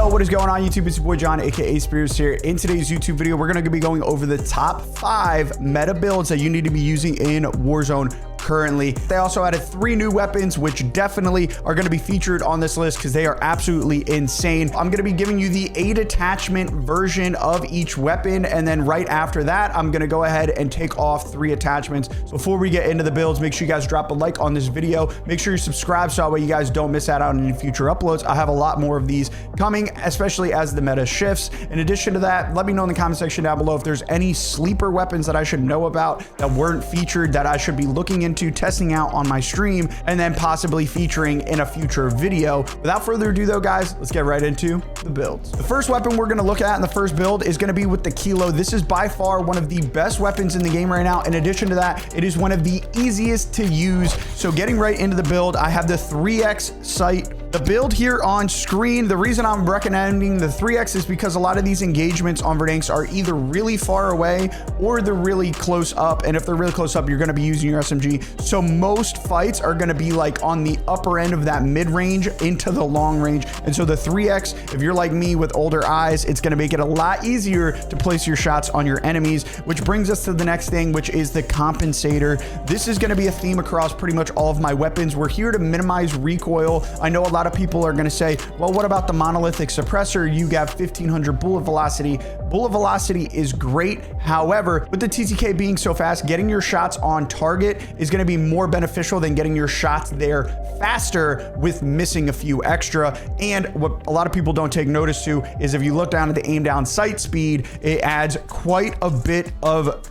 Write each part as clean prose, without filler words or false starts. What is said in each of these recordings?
Yo, what is going on YouTube? It's your boy John, aka Speros here. In today's YouTube video, we're going to be going over the top 5 meta builds that you need to be using in Warzone currently. They also added 3 new weapons, which definitely are going to be featured on this list because they are absolutely insane. I'm going to be giving you the 8 attachment version of each weapon, and then right after that, I'm going to go ahead and take off 3 attachments. So before we get into the builds, make sure you guys drop a like on this video. Make sure you subscribe so that way you guys don't miss out on any future uploads. I have a lot more of these coming, especially as the meta shifts. In addition to that, let me know in the comment section down below if there's any sleeper weapons that I should know about that weren't featured that I should be looking into testing out on my stream and then possibly featuring in a future video. Without further ado though, guys, let's get right into the builds. The first weapon we're going to look at in the first build is going to be with the Kilo. This is by far one of the best weapons in the game right now. In addition to that, it is one of the easiest to use. So getting right into the build, I have the 3x sight. The build here on screen, the reason I'm recommending the 3x is because a lot of these engagements on Verdansk are either really far away or they're really close up. And if they're really close up, you're going to be using your SMG. So most fights are going to be like on the upper end of that mid range into the long range. And so the 3x, if you're like me with older eyes, it's going to make it a lot easier to place your shots on your enemies, which brings us to the next thing, which is the compensator. This is going to be a theme across pretty much all of my weapons. We're here to minimize recoil. I know a lot of people are going to say, well, what about the monolithic suppressor? You got 1500 bullet velocity. Bullet velocity is great. However, with the TTK being so fast, getting your shots on target is going to be more beneficial than getting your shots there faster with missing a few extra. And what a lot of people don't take notice to is if you look down at the aim down sight speed, it adds quite a bit of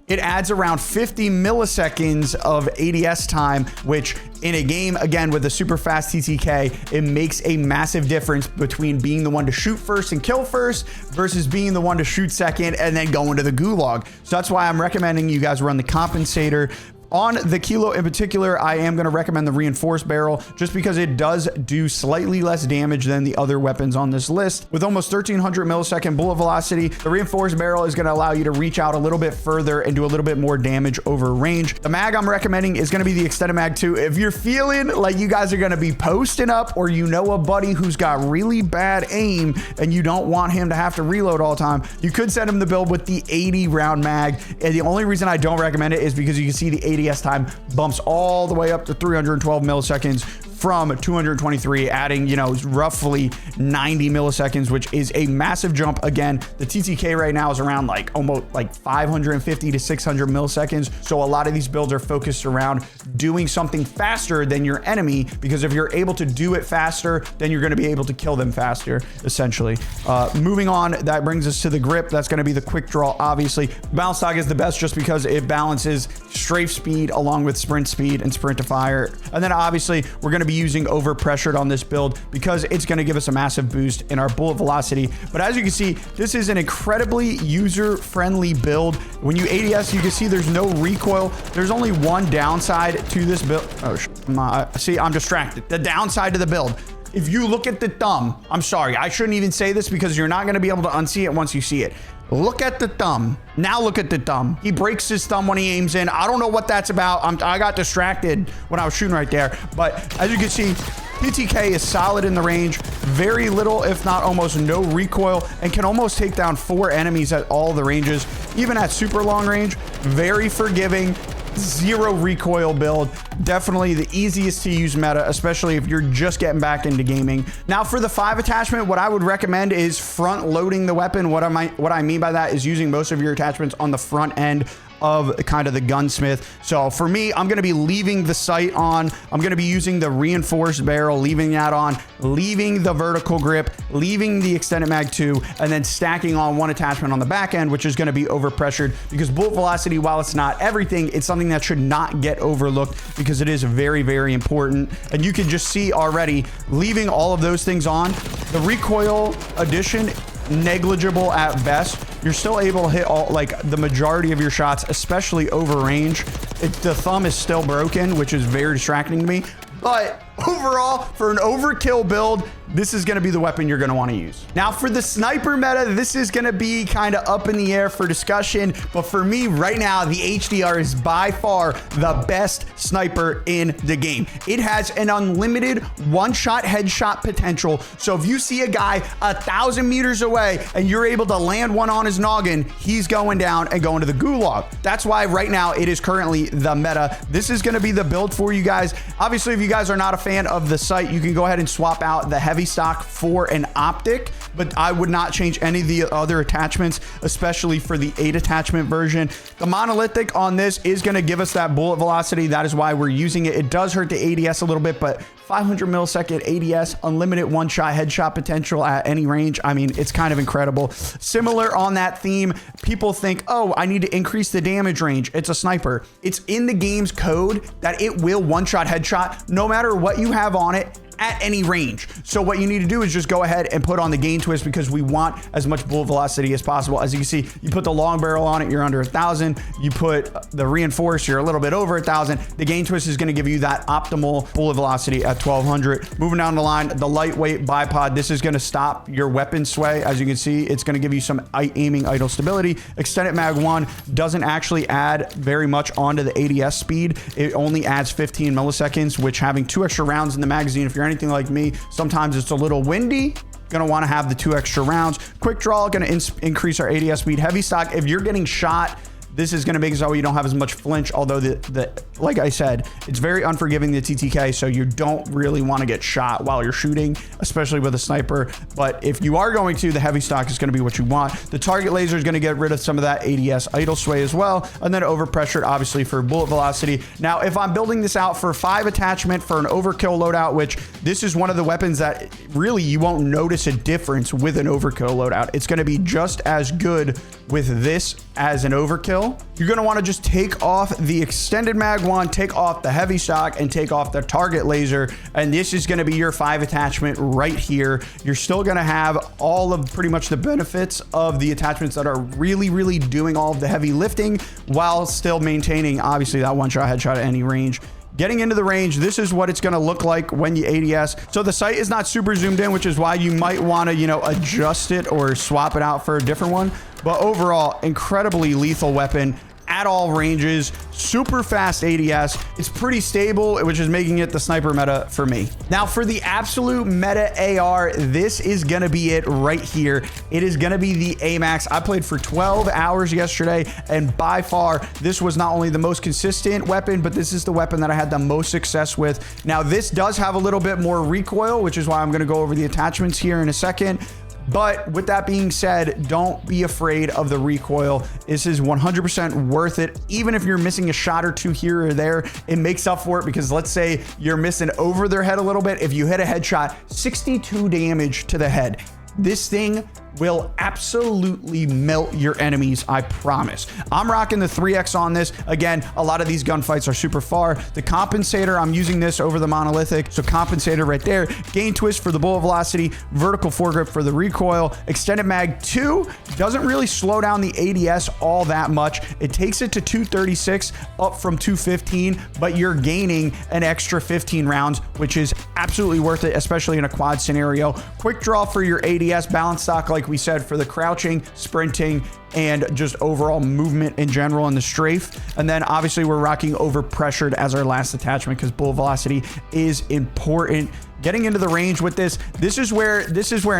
it adds around 50 milliseconds of ADS time, which in a game, again, with a super fast TTK, it makes a massive difference between being the one to shoot first and kill first versus being the one to shoot second and then go into the gulag. So that's why I'm recommending you guys run the compensator. On the Kilo in particular, I am going to recommend the reinforced barrel just because it does do slightly less damage than the other weapons on this list. With almost 1300 millisecond bullet velocity, the reinforced barrel is going to allow you to reach out a little bit further and do a little bit more damage over range. The mag I'm recommending is going to be the extended mag 2. If you're feeling like you guys are going to be posting up or you know a buddy who's got really bad aim and you don't want him to have to reload all the time, you could send him the build with the 80 round mag. And the only reason I don't recommend it is because you can see the ADS time bumps all the way up to 312 milliseconds from 223, adding, you know, roughly 90 milliseconds, which is a massive jump. Again, the TTK right now is around like almost like 550 to 600 milliseconds. So a lot of these builds are focused around doing something faster than your enemy, because if you're able to do it faster, then you're going to be able to kill them faster, essentially. Moving on, that brings us to the grip. That's going to be the quick draw, obviously. Balance Saug is the best just because it balances strafe speed along with sprint speed and sprint to fire. And then obviously we're going to be using overpressured on this build because it's going to give us a massive boost in our bullet velocity. But as you can see, this is an incredibly user-friendly build. When you ADS, you can see there's no recoil. There's only one downside to this build. Oh, see, I'm distracted. The downside to the build. If you look at the thumb, I'm sorry, I shouldn't even say this because you're not going to be able to unsee it once you see it. Look at the thumb. Now look at the thumb. He breaks his thumb when he aims in. I don't know what that's about. I got distracted when I was shooting right there. But as you can see, PTK is solid in the range. Very little, if not almost no recoil, and can almost take down 4 enemies at all the ranges. Even at super long range, very forgiving. 0 recoil build. Definitely the easiest to use meta, especially if you're just getting back into gaming. Now for the 5 attachment, what I would recommend is front loading the weapon. What I mean by that is using most of your attachments on the front end of kind of the gunsmith. So for me, I'm going to be leaving the sight on. I'm going to be using the reinforced barrel, leaving that on, leaving the vertical grip, leaving the extended mag 2, and then stacking on 1 attachment on the back end, which is going to be overpressured, because bullet velocity, while it's not everything, it's something that should not get overlooked because it is very, very important. And you can just see already leaving all of those things on. The recoil addition, negligible at best. You're still able to hit all, like, the majority of your shots, especially over range. The thumb is still broken, which is very distracting to me, but overall, for an overkill build, this is going to be the weapon you're going to want to use. Now, for the sniper meta, this is going to be kind of up in the air for discussion. But for me right now, the HDR is by far the best sniper in the game. It has an unlimited one-shot headshot potential. So if you see a guy 1,000 meters away and you're able to land one on his noggin, he's going down and going to the gulag. That's why right now it is currently the meta. This is going to be the build for you guys. Obviously, if you guys are not a fan of the sight, you can go ahead and swap out the heavy stock for an optic, but I would not change any of the other attachments, especially for the 8 attachment version. The monolithic on this is going to give us that bullet velocity. That is why we're using it. It does hurt the ADS a little bit, but 500 millisecond ADS, unlimited one-shot headshot potential at any range. I mean, it's kind of incredible. Similar on that theme, people think, oh, I need to increase the damage range. It's a sniper. It's in the game's code that it will one-shot headshot no matter what you have on it at any range. So what you need to do is just go ahead and put on the gain twist because we want as much bullet velocity as possible. As you can see, you put the long barrel on it, you're under 1,000. You put the reinforced, you're a little bit over 1,000. The gain twist is going to give you that optimal bullet velocity at 1,200. Moving down the line, the lightweight bipod, this is going to stop your weapon sway. As you can see, it's going to give you some aiming idle stability. Extended mag 1 doesn't actually add very much onto the ADS speed. It only adds 15 milliseconds, which having 2 extra rounds in the magazine, if you're anything like me, sometimes it's a little windy. Gonna want to have the 2 extra rounds. Quick draw, gonna increase our ADS speed. Heavy stock, if you're getting shot, this is going to make it so you don't have as much flinch, although like I said, it's very unforgiving, the TTK, so you don't really want to get shot while you're shooting, especially with a sniper. But if you are going to, the heavy stock is going to be what you want. The target laser is going to get rid of some of that ADS idle sway as well, and then overpressured, obviously, for bullet velocity. Now, if I'm building this out for 5 attachment for an overkill loadout, which this is one of the weapons that really you won't notice a difference with an overkill loadout. It's going to be just as good with this as an overkill. You're going to want to just take off the extended mag 1, take off the heavy stock, and take off the target laser. And this is going to be your 5 attachment right here. You're still going to have all of pretty much the benefits of the attachments that are really, really doing all of the heavy lifting while still maintaining, obviously, that one-shot headshot at any range. Getting into the range, this is what it's going to look like when you ADS. So the sight is not super zoomed in, which is why you might want to, adjust it or swap it out for a different one. But overall, incredibly lethal weapon at all ranges, super fast ADS. It's pretty stable, which is making it the sniper meta for me. Now for the absolute meta AR, this is gonna be it right here. It is gonna be the Amax. I played for 12 hours yesterday, and by far, this was not only the most consistent weapon, but this is the weapon that I had the most success with. Now this does have a little bit more recoil, which is why I'm gonna go over the attachments here in a second. But with that being said, don't be afraid of the recoil. This is 100% worth it. Even if you're missing a shot or 2 here or there, it makes up for it, because let's say you're missing over their head a little bit. If you hit a headshot, 62 damage to the head. This thing will absolutely melt your enemies, I promise. I'm rocking the 3X on this. Again, a lot of these gunfights are super far. The compensator, I'm using this over the monolithic. So compensator right there. Gain twist for the bullet velocity. Vertical foregrip for the recoil. Extended mag 2 doesn't really slow down the ADS all that much. It takes it to 236 up from 215, but you're gaining an extra 15 rounds, which is absolutely worth it, especially in a quad scenario. Quick draw for your ADS. Balance stock, like we said, for the crouching, sprinting, and just overall movement in general in the strafe. And then obviously we're rocking over pressured as our last attachment because bullet velocity is important. Getting into the range with this is where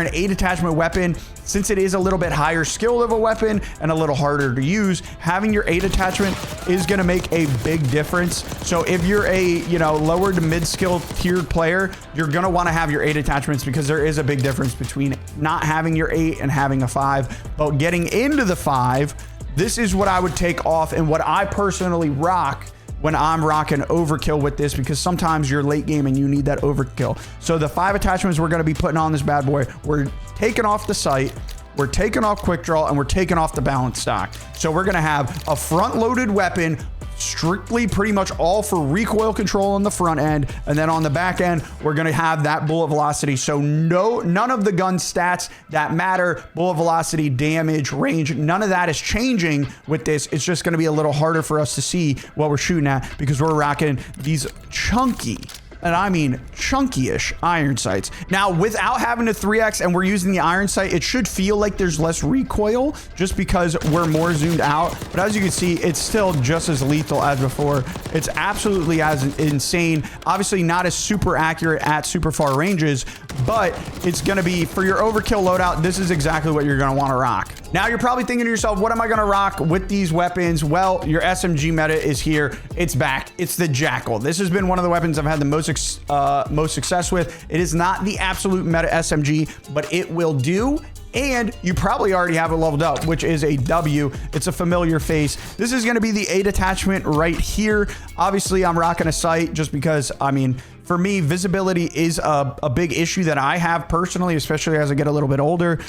an 8 attachment weapon, since it is a little bit higher skill of a weapon and a little harder to use, having your 8 attachment is going to make a big difference. So if you're a lower to mid skill tiered player, you're going to want to have your 8 attachments, because there is a big difference between not having your 8 and having a 5. But getting into the 5, this is what I would take off and what I personally rock when I'm rocking overkill with this, because sometimes you're late game and you need that overkill. So the 5 attachments we're going to be putting on this bad boy, we're taking off the sight, we're taking off quick draw, and we're taking off the balance stock. So we're going to have a front loaded weapon, strictly pretty much all for recoil control on the front end, and then on the back end we're going to have that bullet velocity. So none of the gun stats that matter, bullet velocity, damage, range, none of that is changing with this. It's just going to be a little harder for us to see what we're shooting at, because we're rocking these chunky and I mean chunky-ish iron sights. Now, without having a 3x and we're using the iron sight, it should feel like there's less recoil just because we're more zoomed out. But as you can see, it's still just as lethal as before. It's absolutely as insane. Obviously not as super accurate at super far ranges, but it's going to be, for your overkill loadout, this is exactly what you're going to want to rock. Now, you're probably thinking to yourself, what am I going to rock with these weapons? Well, your SMG meta is here. It's back. It's the Jackal. This has been one of the weapons I've had the most success with. It is not the absolute meta SMG, but it will do. And you probably already have it leveled up, which is a W. It's a familiar face. This is going to be the 8 attachment right here. Obviously, I'm rocking a sight just because, I mean, for me, visibility is a big issue that I have personally, especially as I get a little bit older.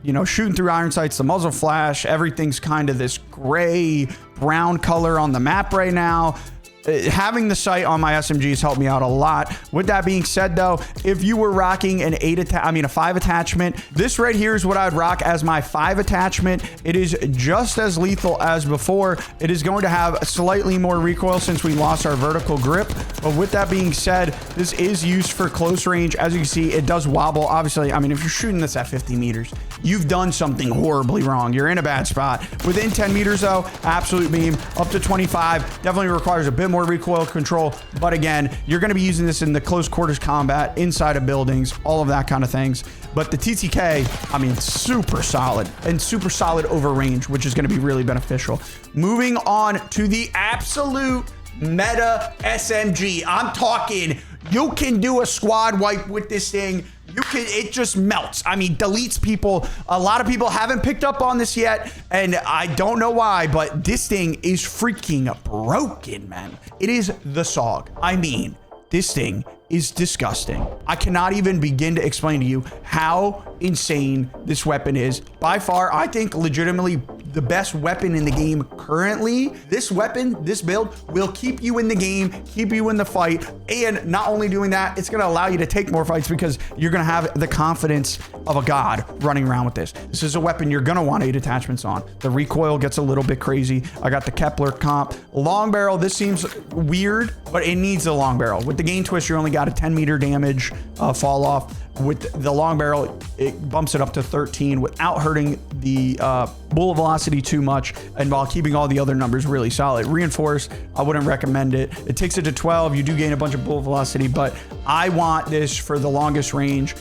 You know, shooting through iron sights, the muzzle flash, everything's kind of this gray, brown color on the map right now. Having the sight on my SMGs helped me out a lot. With that being said, though, if you were rocking an a 5 attachment, this right here is what I'd rock as my 5 attachment. It is just as lethal as before. It is going to have slightly more recoil since we lost our vertical grip. But with that being said, this is used for close range. As you can see, it does wobble. Obviously, I mean, if you're shooting this at 50 meters, you've done something horribly wrong. You're in a bad spot. Within 10 meters, though, absolute beam. Up to 25 definitely requires a bit more recoil control, but again, you're going to be using this in the close quarters combat, inside of buildings, all of that kind of things. But the TTK, I mean, super solid and super solid over range, which is going to be really beneficial. Moving on to the absolute meta SMG. I'm talking, you can do a squad wipe with this thing. It just melts. I mean, deletes people. A lot of people haven't picked up on this yet, and I don't know why, but this thing is freaking broken, man. It is the Saug. I mean, this thing is disgusting. I cannot even begin to explain to you how insane this weapon is. By far, I think legitimately the best weapon in the game currently. This weapon, this build will keep you in the game, keep you in the fight. And not only doing that, it's gonna allow you to take more fights because you're gonna have the confidence of a god running around with this. This is a weapon you're gonna want 8 attachments on. The recoil gets a little bit crazy. I got the Kepler comp. Long barrel, this seems weird, but it needs a long barrel. With the gain twist, you only got a 10 meter damage fall off. With the long barrel, it bumps it up to 13 without hurting the bullet velocity too much, and while keeping all the other numbers really solid. Reinforced, I wouldn't recommend it. It takes it to 12. You do gain a bunch of bullet velocity, but I want this for the longest range.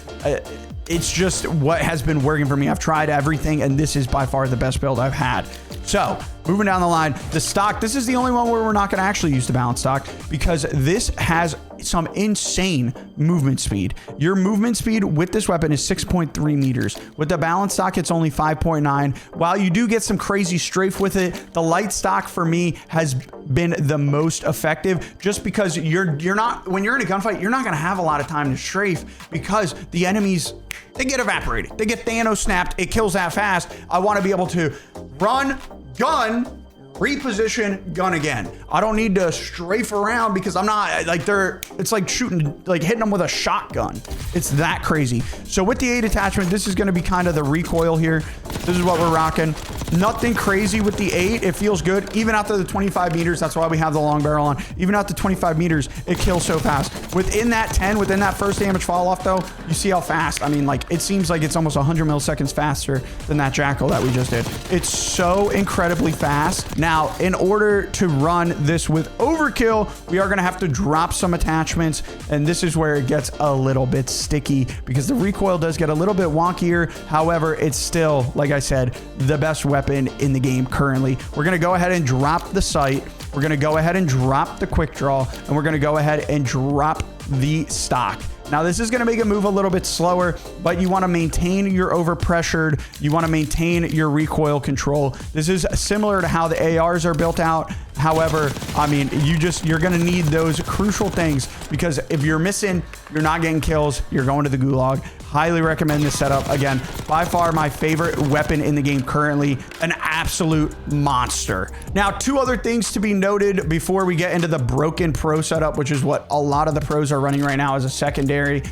It's just what has been working for me. I've tried everything, and this is by far the best build I've had. So moving down the line, the stock, this is the only one where we're not going to actually use the balance stock because this has some insane movement speed. Your movement speed with this weapon is 6.3 meters. With the balance stock, it's only 5.9. While you do get some crazy strafe with it, the light stock for me has been the most effective just because you're not, when you're in a gunfight, you're not going to have a lot of time to strafe because the enemies, they get evaporated. They get Thanos snapped. It kills that fast. I want to be able to run, gun, reposition, gun again. I don't need to strafe around because I'm not like it's like shooting, like hitting them with a shotgun. It's that crazy. So with the 8 attachment, this is going to be kind of the recoil here. This is what we're rocking. Nothing crazy with the 8. It feels good. Even out to the 25 meters, that's why we have the long barrel on. Even out to 25 meters, it kills so fast. Within that 10, within that first damage fall off though, you see how fast. I mean, like it seems like it's almost 100 milliseconds faster than that Jackal that we just did. It's so incredibly fast. Now, in order to run this with overkill, we are going to have to drop some attachments, and this is where it gets a little bit sticky because the recoil does get a little bit wonkier. However, it's still, like I said, the best weapon in the game currently. We're going to go ahead and drop the sight. We're going to go ahead and drop the quick draw, and we're going to go ahead and drop the stock. Now, this is going to make it move a little bit slower, but you want to maintain your overpressured. You want to maintain your recoil control. This is similar to how the ARs are built out. However, I mean, you're going to need those crucial things because if you're missing, you're not getting kills. You're going to the gulag. Highly recommend this setup. Again, by far my favorite weapon in the game currently, an absolute monster. Now, 2 other things to be noted before we get into the broken pro setup, which is what a lot of the pros are running right now as a secondary.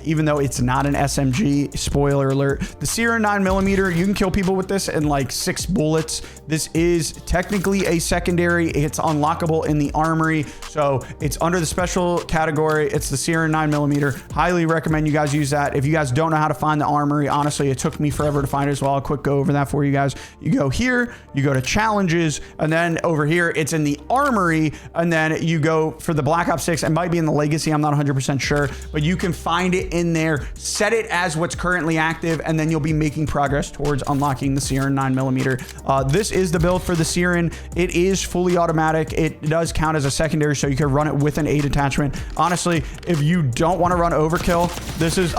even though it's not an SMG. Spoiler alert. The Sirin 9mm, you can kill people with this in like 6 bullets. This is technically a secondary. It's unlockable in the armory, so it's under the special category. It's the Sirin 9mm. Highly recommend you guys use that. If you guys don't know how to find the armory, honestly, it took me forever to find it as well. I'll quick go over that for you guys. You go here, you go to challenges, and then over here, it's in the armory, and then you go for the Black Ops 6. It might be in the legacy. I'm not 100% sure, but you can find it in there, set it as what's currently active, and then you'll be making progress towards unlocking the Sirin 9mm. This is the build for the Sirin. It is fully automatic. It does count as a secondary, so you can run it with an 8 attachment. Honestly, if you don't want to run overkill, this is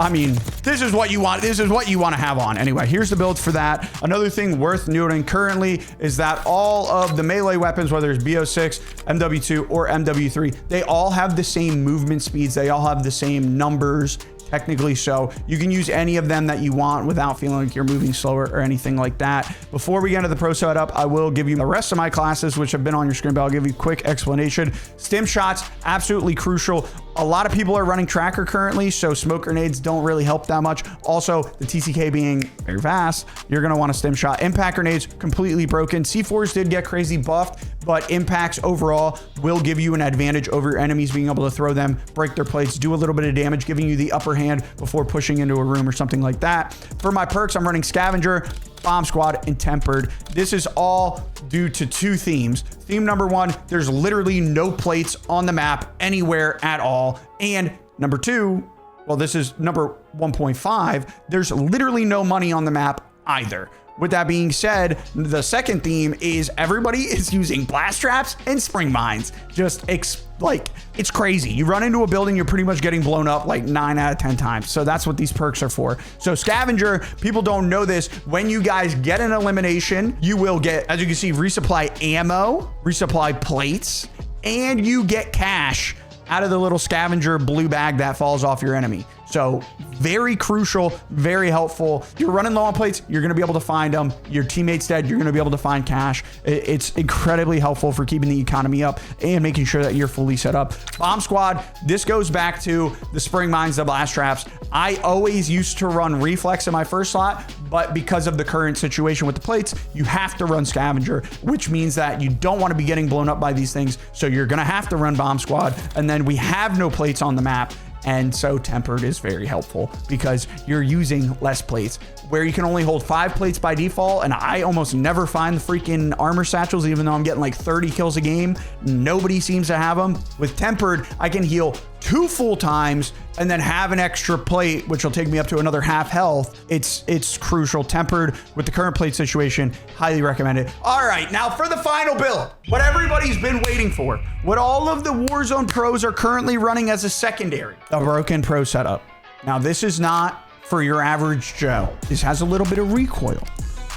what you want. This is what you want to have on. Anyway, here's the build for that. Another thing worth noting currently is that all of the melee weapons, whether it's BO6, MW2, or MW3, they all have the same movement speeds. They all have the same numbers, technically, so you can use any of them that you want without feeling like you're moving slower or anything like that. Before we get into the pro setup, I will give you the rest of my classes, which have been on your screen, but I'll give you a quick explanation. Stim shots, absolutely crucial. A lot of people are running tracker currently, so smoke grenades don't really help that much. Also, the TCK being very fast, you're going to want a stim shot. Impact grenades, completely broken. C4s did get crazy buffed, but impacts overall will give you an advantage over your enemies, being able to throw them, break their plates, do a little bit of damage, giving you the upper hand before pushing into a room or something like that. For my perks, I'm running Scavenger, Bomb Squad, and Tempered. This is all due to 2 themes. Theme number 1, there's literally no plates on the map anywhere at all. And number 2, well, this is number 1.5, there's literally no money on the map either. With that being said, the second theme is everybody is using blast traps and spring mines. Just it's crazy. You run into a building, you're pretty much getting blown up like 9 out of 10 times. So that's what these perks are for. So Scavenger, people don't know this. When you guys get an elimination, you will get, as you can see, resupply ammo, resupply plates, and you get cash out of the little Scavenger blue bag that falls off your enemy. So very crucial, very helpful. You're running low on plates, you're going to be able to find them. Your teammate's dead, you're going to be able to find cash. It's incredibly helpful for keeping the economy up and making sure that you're fully set up. Bomb Squad, this goes back to the spring mines, the blast traps. I always used to run reflex in my first slot, but because of the current situation with the plates, you have to run Scavenger, which means that you don't want to be getting blown up by these things. So you're going to have to run Bomb Squad, and then we have no plates on the map. And so Tempered is very helpful because you're using less plates, where you can only hold 5 plates by default. And I almost never find the freaking armor satchels, even though I'm getting like 30 kills a game. Nobody seems to have them. With Tempered, I can heal 2 full times and then have an extra plate, which will take me up to another half health. It's crucial. Tempered with the current plate situation, highly recommend it. All right, now for the final build, what everybody's been waiting for, what all of the Warzone pros are currently running as a secondary, the broken pro setup. Now this is not for your average Joe. This has a little bit of recoil.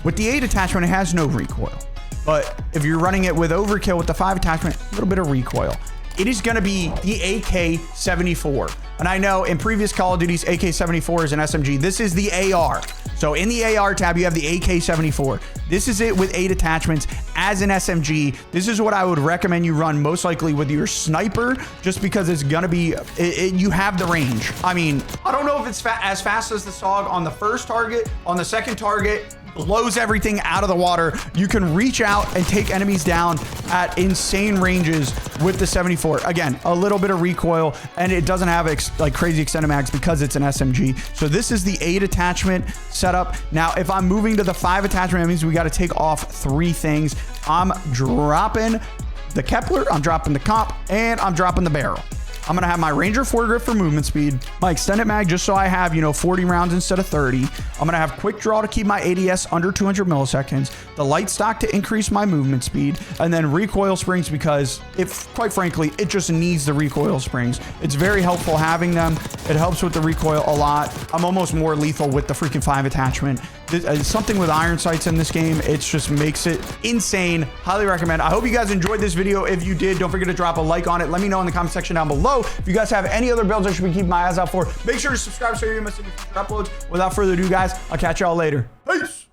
With the 8 attachment, it has no recoil. But if you're running it with overkill with the 5 attachment, a little bit of recoil. It is going to be the AK-74. And I know in previous Call of Duty's AK-74 is an SMG. This is the AR. So in the AR tab, you have the AK-74. This is it with 8 attachments as an SMG. This is what I would recommend you run most likely with your sniper, just because it's going to be, you have the range. I mean, I don't know if it's as fast as the Saug on the first target. On the second target, blows everything out of the water. You can reach out and take enemies down at insane ranges with the 74. Again, a little bit of recoil, and it doesn't have like crazy extended mags because it's an SMG. So this is the 8 attachment setup. Now, if I'm moving to the 5 attachment, that means we got to take off 3 things. I'm dropping the Kepler, I'm dropping the comp, and I'm dropping the barrel. I'm going to have my Ranger foregrip for movement speed, my extended mag just so I have, 40 rounds instead of 30. I'm going to have quick draw to keep my ADS under 200 milliseconds, the light stock to increase my movement speed, and then recoil springs because, quite frankly, it just needs the recoil springs. It's very helpful having them. It helps with the recoil a lot. I'm almost more lethal with the freaking 5 attachment. Something with iron sights in this game, it just makes it insane. Highly recommend. I hope you guys enjoyed this video. If you did, don't forget to drop a like on it. Let me know in the comment section down below if you guys have any other builds I should be keeping my eyes out for. Make sure to subscribe so you don't miss any future uploads. Without further ado, guys, I'll catch y'all later. Peace.